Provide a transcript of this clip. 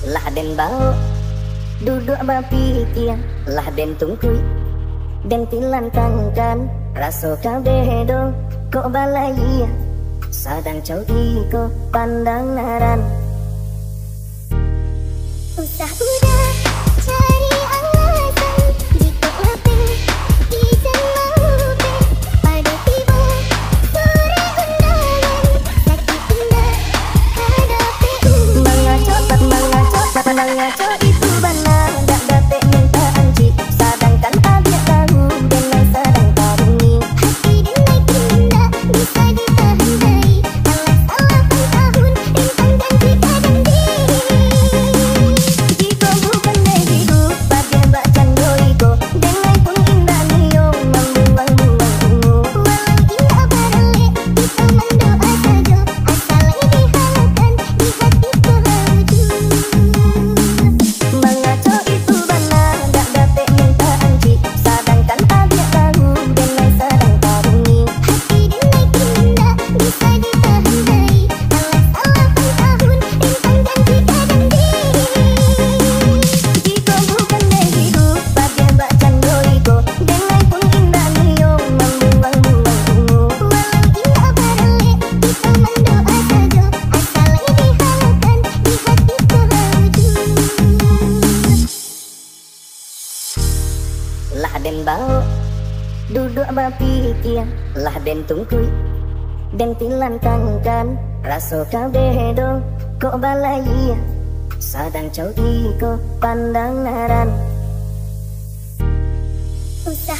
Lah den bau duduk berpikir, lah den tungkui den tilan kangkan raso kau dedo kok balai sadang cau iko pandang naran. Usah udah cari alasan jika lapeng izin maupin pada tiba sore undangan sakit indah hadapi mengaco itu benar dak dapat minta anci sedangkan abia tahu dengan sedang tarungi hati denai indah bisa ditahan dari alas alapan tahun rintang ganti kadang diri. Jika bukan dari hidup pada bacan doiko denai pun indah niyo membuang-buang ungu walau indah barale kita mendoa saja asal ini halakan di hatiku haju. Mengaco itu benar dak dapat minta anci sedangkan abia tahu denai sedang tarungi hati denai indah bisa ditahan dari alas alapan tahun rintang ganti kadang diri. Jika bukan dari hidup pada bacan doiko denai pun indah niyo membuang-buang ungu walau indah barale kita mendoa saja asal ini halakan di hatiku haju. Lah den bau duduk berpikir, lah den tungkui den tilan kangkan raso kau dedo kok balai sadang cau iko pandang naran. Usah